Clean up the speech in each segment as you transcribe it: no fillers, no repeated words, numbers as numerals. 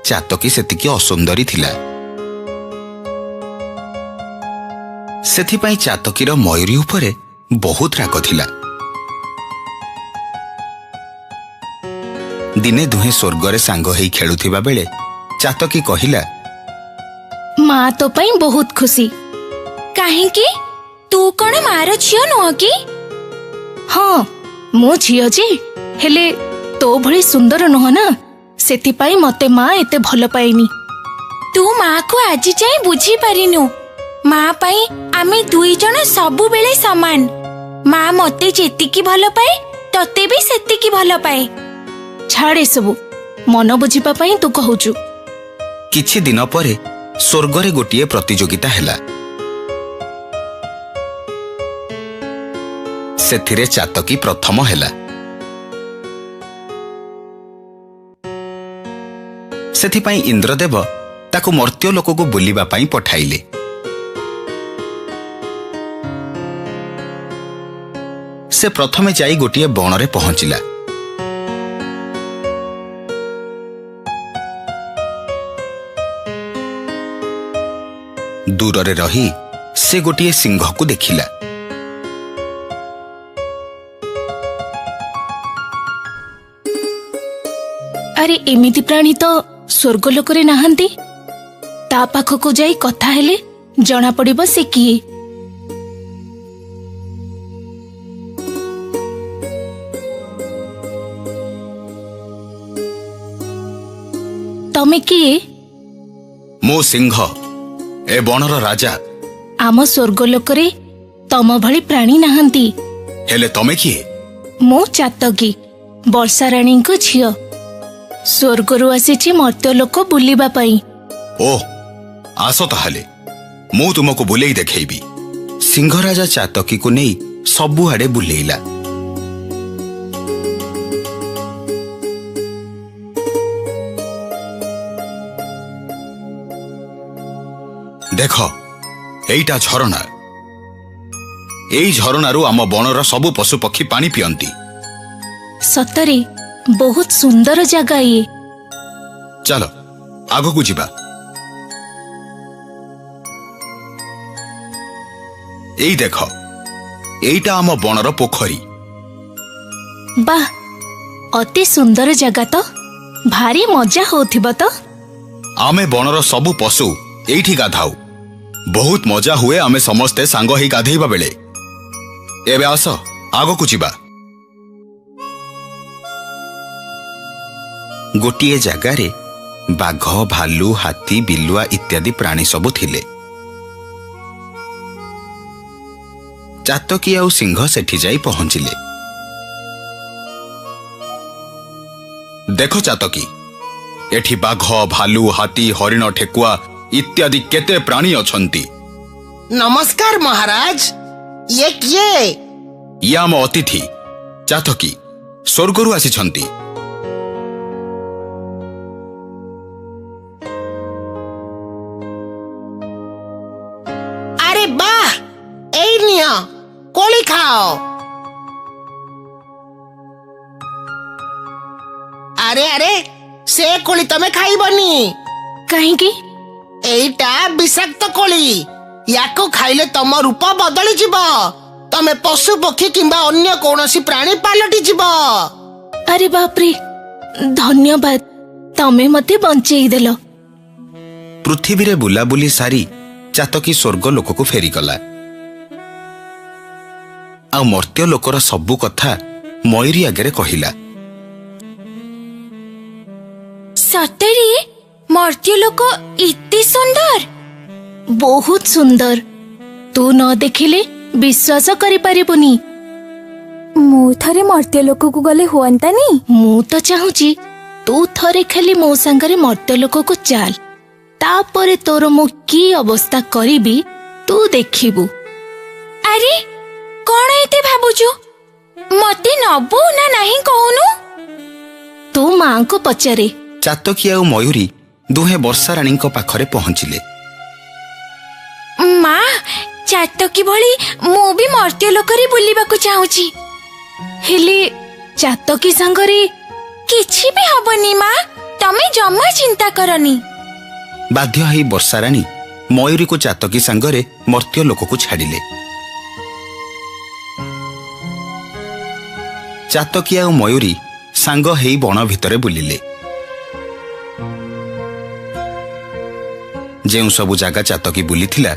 ଚାତକୀ ସେତିକି ଅସୁନ୍ଦରୀ ଥିଲା। ସେଥିପାଇଁ ଚାତକୀର ମୟୂରୀ ଉପରେ ବହୁତ ରାଗ ଥିଲା। ଦିନେ ଦୁହେଁ ସ୍ୱର୍ଗରେ ସାଙ୍ଗ ହେଇ ଖେଳୁଥିବା ବେଳେ ଚାତକୀ କହିଲା, ମା ତୋ ପାଇଁ ବହୁତ ଖୁସି। କାହିଁକି? ତୁ କଣ ମାର ଝିଅ ନୁହ କି? ହଁ ମୁଁ ଝିଅ ଯେ, ହେଲେ ତୋ ଭଳି ସୁନ୍ଦର ନୁହ ନା, ସେଥିପାଇଁ ମତେ ମା ଏତେ ଭଲ ପାଏନି। ତୁ ମାକୁ ଆଜି ଯାଏ ବୁଝି ପାରିନୁ। ମା ପାଇଁ ଆମେ ଦୁଇ ଜଣ ସବୁବେଳେ ସମାନ। ମା ମତେ ଯେତିକି ଭଲ ପାଏ ତତେ ବି ସେତିକି ଭଲ ପାଏ। ଛାଡ ଏସବୁ, ମନ ବୁଝିବା ପାଇଁ ତୁ କହୁଛୁ। କିଛି ଦିନ ପରେ ସ୍ୱର୍ଗରେ ଗୋଟିଏ ପ୍ରତିଯୋଗିତା ହେଲା। ସେଥିରେ ଚାତକୀ ପ୍ରଥମ ହେଲା। ସେଥିପାଇଁ ଇନ୍ଦ୍ରଦେବ ତାକୁ ମର୍ତ୍ତ୍ୟ ଲୋକକୁ ବୁଲିବା ପାଇଁ ପଠାଇଲେ। ସେ ପ୍ରଥମେ ଯାଇ ଗୋଟିଏ ବଣରେ ପହଞ୍ଚିଲା। ଦୂରରେ ରହି ସେ ଗୋଟିଏ ସିଂହକୁ ଦେଖିଲା। ଆରେ ଏମିତି ପ୍ରାଣୀ ତ ସ୍ୱର୍ଗଲୋକରେ ନାହାନ୍ତି। ତା ପାଖକୁ ଯାଇ କଥା ହେଲେ ଜଣା ପଡିବ ସେ କିଏ। ତମେ କିଏ? ମୁଁ ସିଂହ, ଏ ବଣର ରାଜା। ଆମ ସ୍ୱର୍ଗଲୋକରେ ତମ ଭଳି ପ୍ରାଣୀ ନାହାନ୍ତି। ହେଲେ ତମେ କିଏ? ମୁଁ ଚାତକୀ, ବର୍ଷା ରାଣୀଙ୍କ ଝିଅ। ସ୍ୱର୍ଗରୁ ଆସିଛି ମର୍ତ୍ତ୍ୟଲୋକ ବୁଲିବା ପାଇଁ। ଓଃ, ଆସ ତାହେଲେ, ମୁଁ ତୁମକୁ ବୁଲେଇ ଦେଖେଇବି। ସିଂହରାଜା ଚାତକୀକୁ ନେଇ ସବୁଆଡେ ବୁଲେଇଲା। ଦେଖ, ଏଇଟା ଝରଣା। ଏଇ ଝରଣାରୁ ଆମ ବଣର ସବୁ ପଶୁପକ୍ଷୀ ପାଣି ପିଅନ୍ତି। ସତରେ ବହୁତ ସୁନ୍ଦର ଜାଗା ଇଏ। ଚାଲ ଆଗକୁ ଯିବା। ଏଇ ଦେଖ, ଏଇଟା ଆମ ବଣର ପୋଖରୀ। ବାଃ, ଅତି ସୁନ୍ଦର ଜାଗା ତ। ଭାରି ମଜା ହଉଥିବ ତ। ଆମେ ବଣର ସବୁ ପଶୁ ଏଇଠି ଗାଧାଉ। ବହୁତ ମଜା ହୁଏ ଆମେ ସମସ୍ତେ ସାଙ୍ଗ ହେଇ ଗାଧେଇବା ବେଳେ। ଏବେ ଆସ ଆଗକୁ ଯିବା। ଗୋଟିଏ ଜାଗାରେ ବାଘ, ଭାଲୁ, ହାତୀ, ବିଲୁଆ ଇତ୍ୟାଦି ପ୍ରାଣୀ ସବୁ ଥିଲେ। ଚାତକୀ ଆଉ ସିଂହ ସେଠି ଯାଇ ପହଞ୍ଚିଲେ। ଦେଖ ଚାତକୀ, ଏଠି ବାଘ, ଭାଲୁ, ହାତୀ, ହରିଣ, ଠେକୁଆ ଇତ୍ୟାଦି କେତେ ପ୍ରାଣୀ ଅଛନ୍ତି। ନମସ୍କାର ମହାରାଜ, ଇଏ କିଏ? ଇଏ ଆମ ଅତିଥି ଚାତକୀ, ସ୍ୱର୍ଗରୁ ଆସିଛନ୍ତି। ଆରେ ବାଃ, ଏଇ ନିଅ, କୋଳି ଖାଅ। ଆରେ ଆରେ, ସେ କୋଳି ତମେ ଖାଇବନି। କାହିଁକି? ଏଇଟା ବିଷାକ୍ତ କୋଳି। ୟାକୁ ଖାଇଲେ ତମ ରୂପ ବଦଳିଯିବ। ତମେ ପଶୁ ପକ୍ଷୀ କିମ୍ବା ଅନ୍ୟ କୌଣସି ପ୍ରାଣୀ ପାଲଟି ଯିବ। ଆରେ ବାପ୍ରେ, ଧନ୍ୟବାଦ, ତମେ ମତେ ବଞ୍ଚେଇ ଦେଲ। ପୃଥିବୀରେ ବୁଲାବୁଲି ସାରି ଚାତକୀ ସ୍ୱର୍ଗ ଲୋକକୁ ଫେରିଗଲା। ଆଉ ମର୍ତ୍ତ୍ୟ ଲୋକର ସବୁ କଥା ମୟୂରୀ ଆଗରେ କହିଲା। ସତରେ ମର୍ତ୍ତ୍ୟଲୋକ ଏତେ ସୁନ୍ଦର? ବହୁତ ସୁନ୍ଦର। ତୁ ନ ଦେଖିଲେ ବିଶ୍ୱାସ କରିପାରିବୁନି। ମୁଁ ଥରେ ମର୍ତ୍ତ୍ୟଲୋକକୁ ଗଲେ ହୁଅନ୍ତାନି? ମୁଁ ତ ଚାହୁଁଛି ତୁ ଥରେ ଖାଲି ମୋ ସାଙ୍ଗରେ ମର୍ତ୍ତ୍ୟଲୋକକୁ ଚାଲ, ତାପରେ ତୋର ମୁଁ କି ଅବସ୍ଥା କରିବି ତୁ ଦେଖିବୁ। ଆରେ କଣ ଏତେ ଭାବୁଛୁ? ମତେ ନବୁ ନା ନାହିଁ କହୁନୁ? ତୁ ମାଙ୍କୁ ପଚାରେ। ଚାତକୀ ଆଉ ମୟୂରୀ ଦୁହେଁ ବର୍ଷା ରାଣୀଙ୍କ ପାଖରେ ପହଞ୍ଚିଲେ। ମା, ଚାତକୀ ଭଳି ମୁଁ ବି ମର୍ତ୍ତ୍ୟଲୋକରେ ବୁଲିବାକୁ ଚାହୁଁଛି। ହେଲେ ଚାତକୀ ସାଙ୍ଗରେ କିଛି ବି ହବନି ମା, ତମେ ଜମା ଚିନ୍ତା କରନି। ବାଧ୍ୟ ହେଇ ବର୍ଷାରାଣୀ ମୟୂରୀକୁ ଚାତକୀ ସାଙ୍ଗରେ ମର୍ତ୍ତ୍ୟ ଲୋକକୁ ଛାଡ଼ିଲେ। ଚାତକୀ ଆଉ ମୟୂରୀ ସାଙ୍ଗ ହେଇ ବଣ ଭିତରେ ବୁଲିଲେ। ଯେଉଁ ସବୁ ଜାଗା ଚାତକୀ ବୁଲିଥିଲା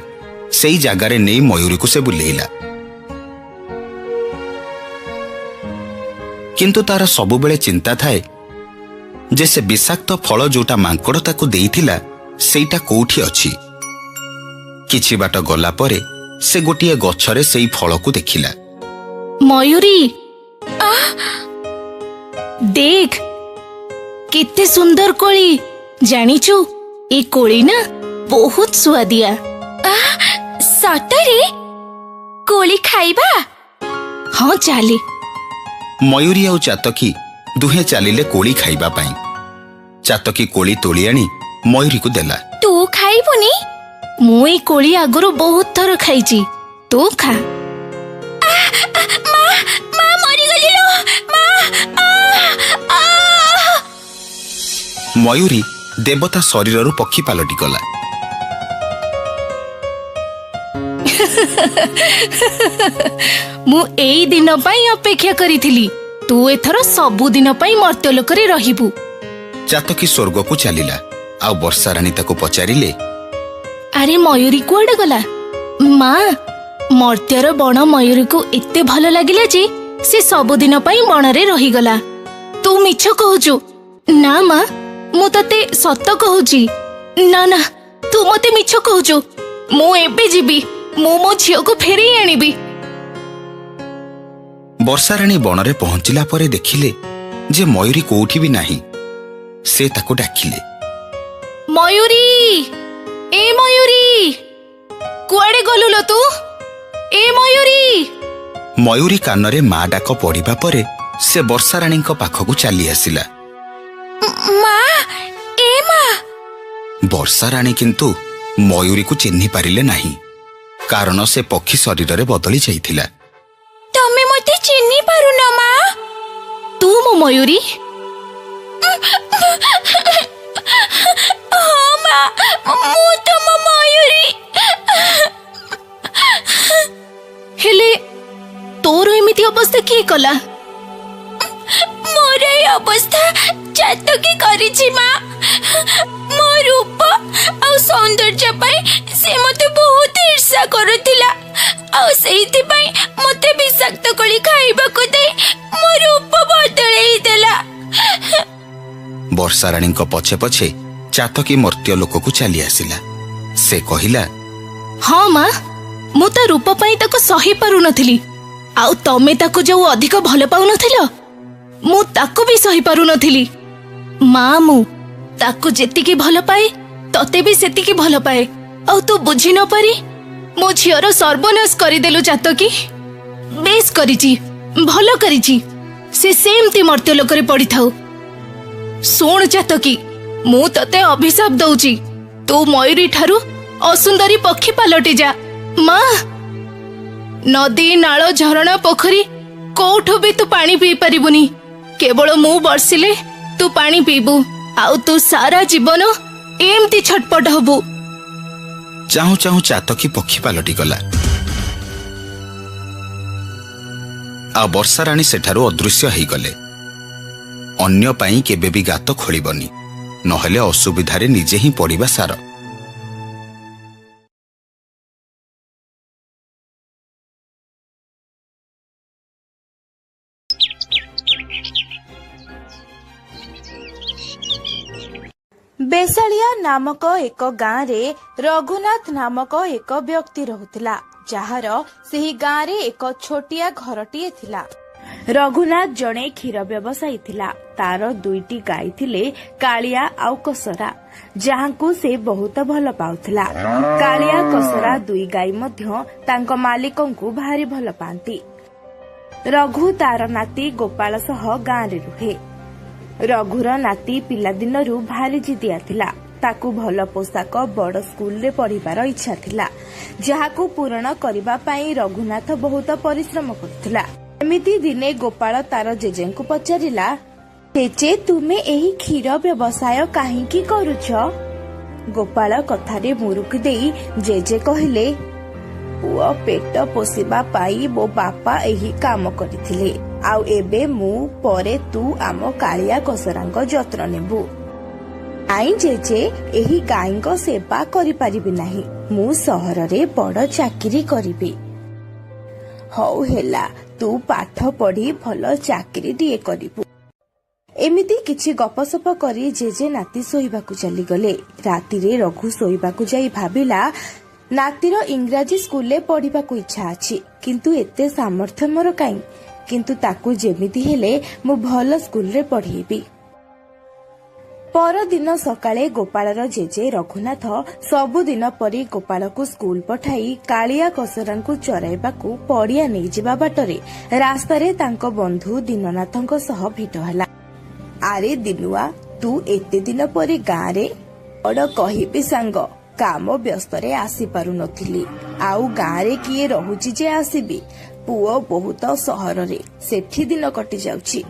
ସେଇ ଜାଗାରେ ନେଇ ମୟୂରୀକୁ ସେ ବୁଲେଇଲା। କିନ୍ତୁ ତାର ସବୁବେଳେ ଚିନ୍ତା ଥାଏ ଯେ ସେ ବିଷାକ୍ତ ଫଳ ଯୋଉଟା ମାଙ୍କଡ଼ ତାକୁ ଦେଇଥିଲା ସେଇଟା କୋଉଠି ଅଛି। କିଛି ବାଟ ଗଲା ପରେ ସେ ଗୋଟିଏ ଗଛରେ ସେଇ ଫଳକୁ ଦେଖିଲା। ମୟୂରୀ, ଦେଖ କେତେ ସୁନ୍ଦର କୋଳି। ଜାଣିଛୁ ଏ କୋଳି ନା ବହୁତ ସୁଆଦିଆ। ସତରେ? କୋଳି ଖାଇବା? ହଁ ଚାଲେ। ମୟୂରୀ ଆଉ ଚାତକୀ ଦୁହେଁ ଚାଲିଲେ କୋଳି ଖାଇବା ପାଇଁ। ଚାତକୀ କୋଳି ତୋଳି ଆଣି ମୟୂରୀକୁ ଦେଲା। ତୁ ଖାଇବୁନି? ମୁଁ ଏଇ କୋଳି ଆଗରୁ ବହୁତ ଥର ଖାଇଛି, ତୁ ଖା। ମା ମରିଗଲି ଲୋ, ମା! ମୟୂରୀ ଦେବତା ଶରୀରରୁ ପକ୍ଷୀ ପାଲଟି ଗଲା। ମୁଁ ଏଇ ଦିନ ପାଇଁ ଅପେକ୍ଷା କରିଥିଲି। ତୁ ଏଥର ସବୁଦିନ ପାଇଁ ମର୍ତ୍ତ୍ୟଲୋକରେ ରହିବୁ। ଚାତକୀ ସ୍ୱର୍ଗକୁ ଚାଲିଲା। ଆଉ ବର୍ଷାରାଣୀ ତାକୁ ପଚାରିଲେ, ଆରେ ମୟୂରୀ କୁଆଡେ ଗଲା? ମା, ମର୍ତ୍ତ୍ୟର ବଣ ମୟୂରୀକୁ ଏତେ ଭଲ ଲାଗିଲା ଯେ ସେ ସବୁଦିନ ପାଇଁ ବଣରେ ରହିଗଲା। ତୁ ମିଛ କହୁଛୁ। ନା ମା, ମୁଁ ତତେ ସତ କହୁଛି। ନା ନା, ତୁ ମତେ ମିଛ କହୁଛୁ। ମୁଁ ଏବେ ଯିବି। ମୁଁ ମୋ ଝିଅକୁ ଫେରେଇ ଆଣିବି। ବର୍ଷାରାଣୀ ବଣରେ ପହଞ୍ଚିଲା ପରେ ଦେଖିଲେ ଯେ ମୟୂରୀ କୋଉଠି ବି ନାହିଁ। ସେ ତାକୁ ଡାକିଲେ, ମୟୂରୀ, ଏ ମୟୂରୀ, କୁଆଡେ ଗଲୁ ଲୋ ତୁ? ଏ ମୟୂରୀ। ମୟୂରୀ କାନରେ ମା ଡାକ ପଡ଼ିବା ପରେ ସେ ବର୍ଷାରାଣୀଙ୍କ ପାଖକୁ ଚାଲି ଆସିଲା। ମା, ଏ ମା! ବର୍ଷାରାଣୀ କିନ୍ତୁ ମୟୂରୀକୁ ଚିହ୍ନି ପାରିଲେ ନାହିଁ, କାରଣ ସେ ପକ୍ଷୀ ଶରୀରରେ ବଦଳି ଯାଇଥିଲା। ତମେ ମତେ ଚିହ୍ନି ପାରୁନ ମା? ତୁ ମୋ ମୟୂରୀ? ହଁ ମା, ମୁଁ ତମ ମୟୂରୀ। ହେଲେ ତୋର ଏମିତି ଅବସ୍ଥା କିଏ କଲା? ମୋର এই ଅବସ୍ଥା ଚାତକୀ କରିଛି ମା। ମୋ ରୂପ ଆଉ ସୌନ୍ଦର୍ଯ୍ୟ ପାଇଁ ସେ ମତେ ବହୁତ ଈର୍ଷା କରୁଥିଲା। ଆଉ ସେଇଥିପାଇଁ ମତେ ବିଷାକ୍ତ କୋଳି ଖାଇବାକୁ ଦେଇ ମୋ ରୂପ ବଦଳେଇ ଦେଲା। ବର୍ଷାରାଣୀଙ୍କ ପଛେ ପଛେ ଚାତକୀ ମର୍ତ୍ତ୍ୟ ଲୋକକୁ ଚାଲି ଆସିଲା। ସେ କହିଲା, ହଁ ମା, ମୁଁ ତା ରୂପ ପାଇଁ ତାକୁ ସହି ପାରୁନଥିଲି। ଆଉ ତମେ ତାକୁ ଯୋଉ ଅଧିକ ଭଲ ପାଉନଥିଲ, ମୁଁ ତାକୁ ବି ସହି ପାରୁନଥିଲି। ମା, ମୁଁ ତାକୁ ଯେତିକି ଭଲ ପାଏ ତତେ ବି ସେତିକି ଭଲ ପାଏ। ଆଉ ତୁ ବୁଝି ନ ପାରି ମୋ ଝିଅର ସର୍ବନାଶ କରିଦେଲୁ ଚାତକୀ। ବେଶ କରିଛି, ଭଲ କରିଛି। ସେ ସେମିତି ମର୍ତ୍ତ୍ୟଲୋକରେ ପଡିଥାଉ। ଶୁଣ ଚାତକୀ, ମୁଁ ତତେ ଅଭିଶାପ ଦଉଛି। ତୁ ମୟୂରୀ ଠାରୁ ଅସୁନ୍ଦରୀ ପକ୍ଷୀ ପାଲଟି ଯା। ମା, ନଦୀ, ନାଳ, ଝରଣା, ପୋଖରୀ କୋଉଠୁ ବି ତୁ ପାଣି ପିଇ ପାରିବୁନି। କେବଳ ମୁଁ ବର୍ଷିଲେ ତୁ ପାଣି ପିଇବୁ। ଆଉ ତୁ ସାରା ଜୀବନ ଏମିତି ଛଟପଟ ହବୁ। ଚାହୁଁ ଚାହୁଁ ଚାତକୀ ପକ୍ଷୀ ପାଲଟି ଗଲା। ଆଉ ବର୍ଷାରାଣୀ ସେଠାରୁ ଅଦୃଶ୍ୟ ହେଇଗଲେ। ଅନ୍ୟ ପାଇଁ କେବେ ବି ଗାତ ଖୋଳିବନି, ନହେଲେ ଅସୁବିଧାରେ ନିଜେ ହିଁ ପଡ଼ିବା ସାର। ବେସାଳିଆ ନାମକ ଏକ ଗାଁରେ ରଘୁନାଥ ନାମକ ଏକ ବ୍ୟକ୍ତି ରହୁଥିଲା, ଯାହାର ସେହି ଗାଁରେ ଏକ ଛୋଟିଆ ଘରଟିଏ ଥିଲା। ରଘୁନାଥ ଜଣେ କ୍ଷୀର ବ୍ୟବସାୟୀ ଥିଲା। ତାର 2ଟି ଗାଈ ଥିଲେ, କାଳିଆ ଆଉ କସରା, ଯାହାଙ୍କୁ ସେ ବହୁତ ଭଲ ପାଉଥିଲା। କାଳିଆ, କସରା 2 ଗାଈ ମଧ୍ୟ ତାଙ୍କ ମାଲିକଙ୍କୁ ଭାରି ଭଲ ପାଆନ୍ତି। ରଘୁ ତାର ନାତି ଗୋପାଳ ସହ ଗାଁରେ ରୁହେ। ରଘୁର ନାତି ପିଲାଦିନରୁ ଭାରି ଜିଦିଆ ଥିଲା। ତାକୁ ଭଲ ପୋଷାକ, ବଡ଼ ସ୍କୁଲରେ ପଢିବାର ଇଚ୍ଛା ଥିଲା, ଯାହାକୁ ପୂରଣ କରିବା ପାଇଁ ରଘୁନାଥ ବହୁତ ପରିଶ୍ରମ କରୁଥିଲା। ଏମିତି ଦିନେ ଗୋପାଳ ତାର ଜେଜେଙ୍କୁ ପଚାରିଲା, ଜେଜେ ତୁମେ ଏହି କ୍ଷୀର ବ୍ୟବସାୟ କାହିଁକି କରୁଛ? ଗୋପାଳ କଥାରେ ମୁରୁକି ଦେଇ ଜେଜେ କହିଲେ, ପୁଅ ପେଟ ପୋଷିବା ପାଇଁ ମୋ ବାପା ଏହି କାମ କରିଥିଲେ, ଆଉ ଏବେ ମୁଁ ପରେ ତୁ ଆମ କାଳିଆ କସରାଙ୍କ ଯତ୍ନ ନେବୁ। ଆଇ ଜେଜେ, ଏହି ଗାଈଙ୍କ ସେବା କରିପାରିବି ନାହିଁ, ମୁଁ ସହରରେ ବଡ ଚାକିରି କରିବି। ହଉ ହେଲା, ତୁ ପାଠ ପଢି ଭଲ ଚାକିରିଟିଏ କରିବୁ। ଏମିତି କିଛି ଗପସପ କରି ଜେଜେ ନାତି ଶୋଇବାକୁ ଚାଲିଗଲେ। ରାତିରେ ରଘୁ ଶୋଇବାକୁ ଯାଇ ଭାବିଲା, ନାତିର ଇଂରାଜୀ ସ୍କୁଲରେ ପଢିବାକୁ ଇଚ୍ଛା ଅଛି, କିନ୍ତୁ ଏତେ ସାମର୍ଥ୍ୟ ମୋର କାହିଁ? କିନ୍ତୁ ତାକୁ ଯେମିତି ହେଲେ ମୁଁ ଭଲ ସ୍କୁଲରେ ପଢେଇବି। ପରଦିନ ସକାଳେ ଗୋପାଳର ଜେଜେ ରଘୁନାଥ ସବୁଦିନ ପରି ଗୋପାଳକୁ ସ୍କୁଲ ପଠାଇ କାଳିଆ କସରାଙ୍କୁ ଚରାଇବାକୁ ପଡିଆ ନେଇଯିବା ବାଟରେ ରାସ୍ତାରେ ତାଙ୍କ ବନ୍ଧୁ ଦୀନନାଥଙ୍କ ସହ ଭେଟ ହେଲା। ଆରେ ଦିନୁଆ, ତୁ ଏତେ ଦିନ ପରେ ଗାଁରେ? ବଡ କହିବି ସାଙ୍ଗ, କାମ ବ୍ୟସ୍ତରେ ଆସିପାରୁନଥିଲି। ଆଉ ଗାଁରେ କିଏ ରହୁଛି ଯେ ଆସିବି? ପୁଅ ବହୁତ ସହରରେ, ସେଠି ଦିନ କଟି ଯାଉଛି।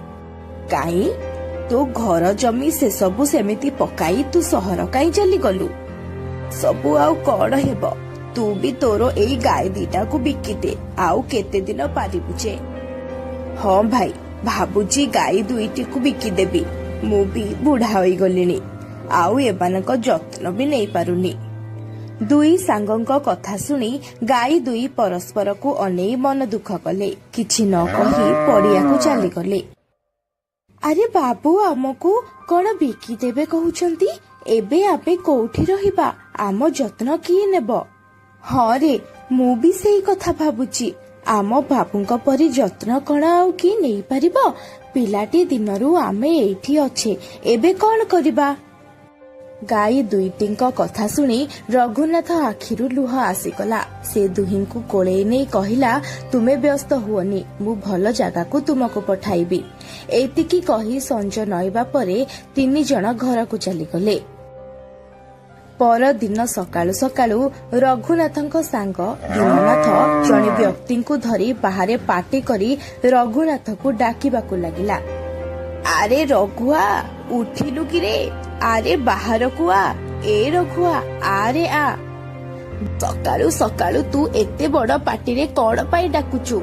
କାହିଁ, ତୋ ଘର ଜମି ସେସବୁ ସେମିତି ପକାଇ ତୁ ସହର କାହିଁ ଚାଲିଗଲୁ? ସବୁ ଆଉ କଣ ହେବ, ତୁ ବି ତୋର ଏଇ ଗାଈ ଦିଟାକୁ ବିକିଦେ, ଆଉ କେତେ ଦିନ ପାରିବୁ ଯେ? ହଁ ଭାଇ, ଭାବୁଛି ଗାଈ ଦୁଇଟିକୁ ବିକିଦେବି। ମୁଁ ବି ବୁଢା ହୋଇଗଲିଣି, ଆଉ ଏମାନଙ୍କ ଯତ୍ନ ବି ନେଇପାରୁନି। ଦୁଇ ସାଙ୍ଗଙ୍କ କଥା ଶୁଣି ଗାଈ ଦୁଇ ପରସ୍ପରକୁ ଅନେଇ ମନ ଦୁଃଖ କଲେ। କିଛି ନ କହି ପଡିଆକୁ ଚାଲିଗଲେ। ଆରେ ବାବୁ, ଆମକୁ କଣ ବିକିଦେବେ କହୁଛନ୍ତି? ଏବେ ଆମେ କୋଉଠି ରହିବା? ଆମ ଯତ୍ନ କିଏ ନେବ? ହଁ ରେ, ମୁଁ ବି ସେଇ କଥା ଭାବୁଛି। ଆମ ବାବୁଙ୍କ ପରି ଯତ୍ନ କଣ ଆଉ କିଏ ନେଇପାରିବ? ପିଲାଟି ଦିନରୁ ଆମେ ଏଇଠି ଅଛେ, ଏବେ କଣ କରିବା? ଗାଈ ଦୁଇଟିଙ୍କ କଥା ଶୁଣି ରଘୁନାଥ ଆଖିରୁ ଲୁହ ଆସିଗଲା। ସେ ଦୁହିଁଙ୍କୁ କୋଳେଇ ନେଇ କହିଲା, ତୁମେ ବ୍ୟସ୍ତ ହୁଅନି, ମୁଁ ଭଲ ଜାଗାକୁ ତୁମକୁ ପଠାଇବି। ଏତିକି କହି ସଞ୍ଜ ନଇବା ପରେ 3 ଜଣ ଘରକୁ ଚାଲିଗଲେ। ପରଦିନ ସକାଳୁ ସକାଳୁ ରଘୁନାଥଙ୍କ ସାଙ୍ଗ ଦୀନନାଥ ଜଣେ ବ୍ୟକ୍ତିଙ୍କୁ ଧରି ବାହାରେ ପାଟି କରି ରଘୁନାଥକୁ ଡାକିବାକୁ ଲାଗିଲା। ଆରେ ରଘୁଆ, ଉଠିଲୁ କିରେ? ଆରେ ବାହାରକୁ ଆ। ଏ ରଘୁଆ, ଆରେ ଆ। ସକାଳୁ ସକାଳୁ ତୁ ଏତେ ବଡ ପାଟିରେ କଣ ପାଇଁ ଡାକୁଛୁ?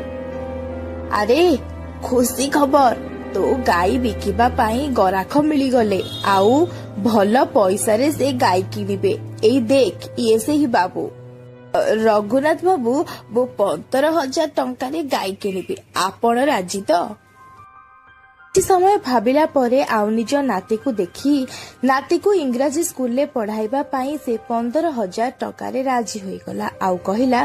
ଆରେ ଖୁସି ଖବର, ତୋ ଗାଈ ବିକିବା ପାଇଁ ଗରାଖ ମିଳିଗଲେ, ଆଉ ଭଲ ପଇସାରେ ସେ ଗାଈ କିଣିବେ। ଏଇ ଦେଖ, ଇଏ ସେହି ବାବୁ। ରଘୁନାଥ ବାବୁ, ମୁଁ 15,000 ଟଙ୍କାରେ ଗାଈ କିଣିବି, ଆପଣ ରାଜି ତ? କିଛି ସମୟ ଭାବିଲା ପରେ ଆଉ ନିଜ ନାତିକୁ ଦେଖି ନାତିକୁ ଇଂରାଜୀ ସ୍କୁଲରେ ପଢାଇବା ପାଇଁ ସେ 15,000 ଟଙ୍କାରେ ରାଜି ହୋଇଗଲା। ଆଉ କହିଲା,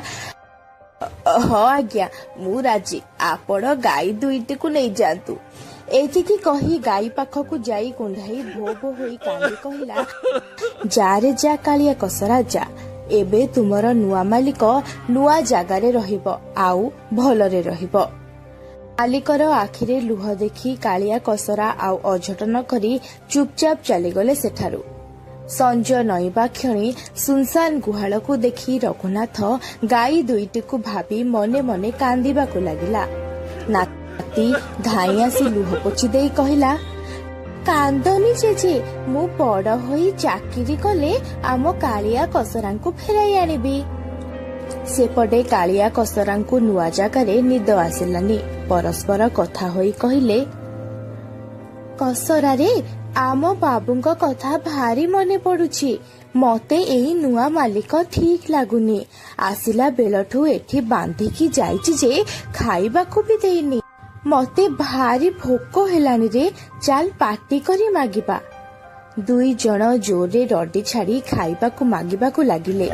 ହଁ ଆଜ୍ଞା, ମୁଁ ରାଜି, ଆପଣ ଗାଈ ଦୁଇଟିକୁ ନେଇଯାଆନ୍ତୁ। ଏତିକି କହି ଗାଈ ପାଖକୁ ଯାଇ କୁଣ୍ଢାଇ ଭୋ ଭୋ ହୋଇ କାନ୍ଦି କହିଲା, ଯାରେ ଯା କାଳିଆ କସରା ଯା, ଏବେ ତୁମର ନୂଆ ମାଲିକ ନୂଆ ଜାଗାରେ ରହିବ, ଆଉ ଭଲରେ ରହିବ। ମାଲିକର ଆଖିରେ ଲୁହ ଦେଖି କାଳିଆ କସରା ଆଉ ଅଝଟ ନ କରି ଚୁପଚାପ ଚାଲିଗଲେ ସେଠାରୁ। ସଞ୍ଜ ନଇବା କ୍ଷଣି ସୁନସାନ ଗୁହାଳକୁ ଦେଖି ରଘୁନାଥ ଗାଈ ଦୁଇଟିକୁ ଭାବି ମନେ ମନେ କାନ୍ଦିବାକୁ ଲାଗିଲା। ନାତି ଧାଇଁ ଆସି ଲୁହ ପୋଛି ଦେଇ କହିଲା, କାନ୍ଦନି ଜେଜେ, ମୁଁ ବଡ ହୋଇ ଚାକିରି କଲେ ଆମ କାଳିଆ କସରାଙ୍କୁ ଫେରାଇ ଆଣିବି। ସେପଟେ କାଳିଆ କସରାଙ୍କୁ ନୂଆ ଜାଗାରେ ନିଦ ଆସିଲାନି। ପରସ୍ପର କଥା ହୋଇ କହିଲେ, କସରାରେ, ଆମ ବାବୁଙ୍କ କଥା ଭାରି ମନେ ପଡୁଛି। ମତେ ଏଇ ନୂଆ ମାଲିକ ଠିକ ଲାଗୁନି। ଆସିଲା ବେଳଠୁ ଏଠି ବାନ୍ଧିକି ଯାଇଛି ଯେ ଖାଇବାକୁ ବି ଦେଇନି। ମତେ ଭାରି ଭୋକ ହେଲାଣି ରେ, ଚାଲ ପାଟି କରି ମାଗିବା। 2 ଜଣ ଜୋରରେ ରଡି ଛାଡି ଖାଇବାକୁ ମାଗିବାକୁ ଲାଗିଲେ।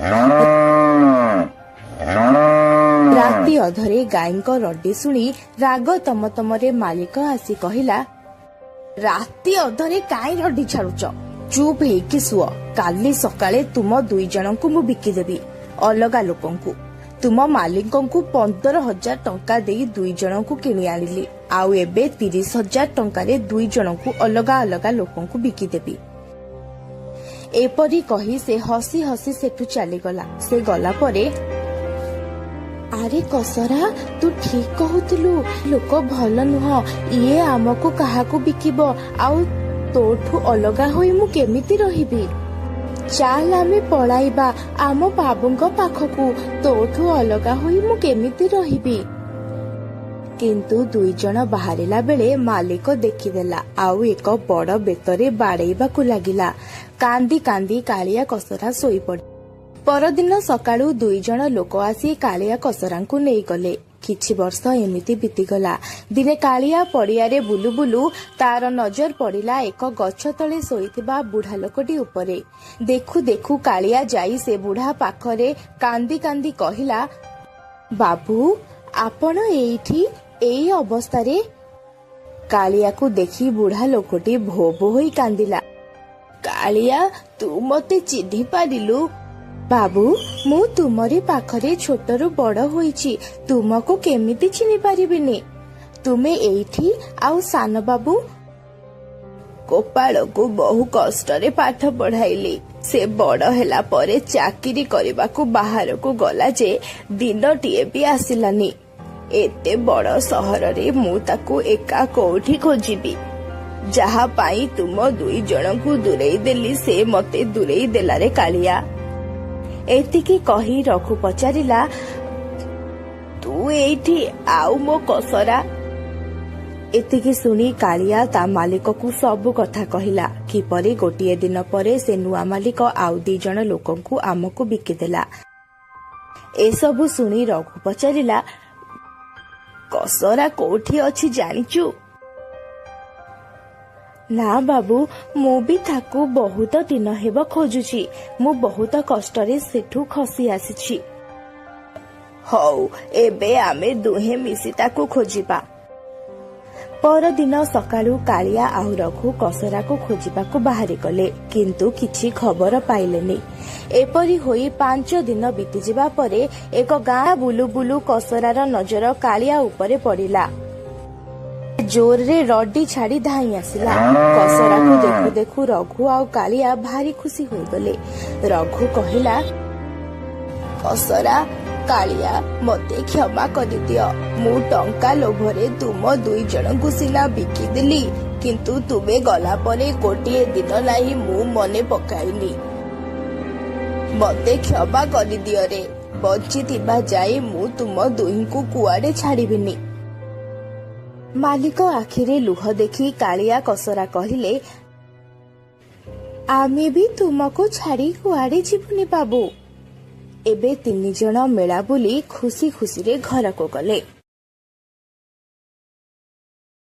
ରାତି ଅଧରେ ଗାଈଙ୍କ ରଡି ଶୁଣି ରାଗ ତମତମରେ ମାଲିକ ଆସି କହିଲା, ରାତି ଅଧରେ କାଇଁ ରଡି ଛାଡୁଛ? ଚୁପ୍ ହେଇକି ଶୁଅ। କାଲି ସକାଳେ ତୁମ 2 ଜଣଙ୍କୁ ମୁଁ ବିକିଦେବି ଅଲଗା ଲୋକଙ୍କୁ। ତୁମ ମାଲିକଙ୍କୁ 15,000 ଟଙ୍କା ଦେଇ 2 ଜଣଙ୍କୁ କିଣି ଆଣିଲି, ଆଉ ଏବେ 30,000 ଟଙ୍କାରେ 2 ଜଣଙ୍କୁ ଅଲଗା ଅଲଗା ଲୋକଙ୍କୁ ବିକିଦେବି। ଏପରି କହି ସେ ହସି ହସି ସେଠୁ ଚାଲିଗଲା। ସେ ଗଲା ପରେ ଆରେ କସରା, ତୁ ଠିକ କହୁଥିଲୁ। ଲୋକ ଭଲ ନୁହଁ, ଇଏ ଆମକୁ କାହାକୁ ବିକିବ, ଆଉ ତୋଠୁ ଅଲଗା ହୋଇ ମୁଁ କେମିତି ରହିବି? ଚାଲ ଆମେ ପଳାଇବା ଆମ ବାବୁଙ୍କ ପାଖକୁ। ତୋଠୁ ଅଲଗା ହୋଇ ମୁଁ କେମିତି ରହିବି? କିନ୍ତୁ 2 ଜଣ ବାହାରିଲା ବେଳେ ମାଲିକ ଦେଖିଦେଲା ଆଉ ଏକ ବଡ ବେତରେ ବାଡେଇବାକୁ ଲାଗିଲା। କାନ୍ଦି କାନ୍ଦି କାଳିଆ କସରା ଶୋଇପଡେ। ପରଦିନ ସକାଳୁ 2 ଜଣ ଲୋକ ଆସି କାଳିଆ କସରାଙ୍କୁ ନେଇଗଲେ। କିଛି ବର୍ଷ ଏମିତି ବିତିଗଲା। ଦିନେ କାଳିଆ ପଡିଆରେ ବୁଲୁ ବୁଲୁ ତାର ନଜର ପଡିଲା ଏକ ଗଛ ତଳେ ଶୋଇଥିବା ବୁଢା ଲୋକଟି ଉପରେ। ଦେଖୁ ଦେଖୁ କାଳିଆ ଯାଇ ସେ ବୁଢା ପାଖରେ କାନ୍ଦି କାନ୍ଦି କହିଲା, ବାବୁ, ଆପଣ ଏଇଠି ଏଇ ଅବସ୍ଥାରେ? କାଳିଆକୁ ଦେଖି ବୁଢା ଲୋକଟି ଭୋ ଭୋ ହୋଇ କାନ୍ଦିଲା। କାଳିଆ, ତୁ ମତେ ଚିହ୍ନି ପାରିଲୁ? ବାବୁ, ମୁଁ ତୁମରି ପାଖରେ ଛୋଟରୁ ବଡ ହୋଇଛି, ତୁମକୁ କେମିତି ଚିହ୍ନି ପାରିବିନି? ତୁମେ ଏଇଠି, ଆଉ ସାନ ବାବୁ? ଗୋପାଳକୁ ବହୁ କଷ୍ଟରେ ପାଠ ପଢାଇଲି। ସେ ବଡ ହେଲା ପରେ ଚାକିରି କରିବାକୁ ବାହାରକୁ ଗଲା ଯେ ଦିନଟିଏ ବି ଆସିଲାନି। ଏତେ ବଡ ସହରରେ ମୁଁ ତାକୁ ଏକା କୋଉଠି ଖୋଜିବି? ଯାହା ପାଇଁ ତୁମ 2 ଜଣଙ୍କୁ ଦୂରେଇ ଦେଲି, ସେ ମତେ ଦୂରେଇ ଦେଲାରେ କାଳିଆ। ଏତିକି କହି ରଘୁ ପଚାରିଲା, ତୁ ଏଇଠି, ଆଉ ମୋ କସରା? ଏତିକି ଶୁଣି କାଳିଆ ତା ମାଲିକକୁ ସବୁ କଥା କହିଲା। କିପରି ଗୋଟିଏ ଦିନ ପରେ ସେ ନୂଆ ମାଲିକ ଆଉ 2 ଜଣ ଲୋକଙ୍କୁ ଆମକୁ ବିକିଦେଲା। ଏସବୁ ଶୁଣି ରଘୁ ପଚାରିଲା, କସରା କୋଉଠି ଅଛି ଜାଣିଛୁ? ନା ବାବୁ, ମୁଁ ବି ତାକୁ ବହୁତ ଦିନ ହେବ ଖୋଜୁଛି। ମୁଁ ବହୁତ କଷ୍ଟରେ ସେଠୁ ଖସି ଆସିଛି। ହଉ, ଏବେ ଆମେ ଦୁହେଁ ମିଶି ତାକୁ ଖୋଜିବା। ପରଦିନ ସକାଳୁ କାଳିଆ ଆଉ ରଘୁ କସରାକୁ ଖୋଜିବାକୁ ବାହାରି ଗଲେ, କିନ୍ତୁ କିଛି ଖବର ପାଇଲେନି। ଏପରି ହୋଇ 5 ଦିନ ବିତିଯିବା ପରେ ଏକ ଗାଁ ବୁଲୁ ବୁଲୁ କସରାର ନଜର କାଳିଆ ଉପରେ ପଡିଲା। ଜୋରରେ ରଡି ଛାଡି ଧାଇଁ ଆସିଲା। କସରାକୁ ଦେଖୁ ଦେଖୁ ରଘୁ ଆଉ କାଳିଆ ଭାରି ଖୁସି ହୋଇଗଲେ। ରଘୁ କହିଲା, କସରା, କାଳିଆ, ମତେ କ୍ଷମା କରିଦିଅ। ମୁଁ ଟଙ୍କା ଲୋଭରେ ତୁମ 2 ଜଣଙ୍କୁ ସିନା ବିକିଦେଲି, କିନ୍ତୁ ତୁମେ ଗଲା ପରେ ଗୋଟିଏ ଦିନ ନାହିଁ ମୁଁ ମନେ ପକାଇଲି। ମତେ କ୍ଷମା କରିଦିଅ ରେ। ବଞ୍ଚିଥିବା ଯାଏ ମୁଁ ତୁମ ଦୁହିଁଙ୍କୁ କୁଆଡେ ଛାଡିବିନି। ମାଲିକ ଆଖିରେ ଲୁହ ଦେଖି କାଳିଆ କସରା କହିଲେ, ଆମେ ବି ତୁମକୁ ଛାଡି କୁଆଡେ ଯିବୁନି ବାବୁ। ଏବେ 3 ଜଣ ମେଳା ବୁଲି ଖୁସି ଖୁସିରେ ଘରକୁ ଗଲେ।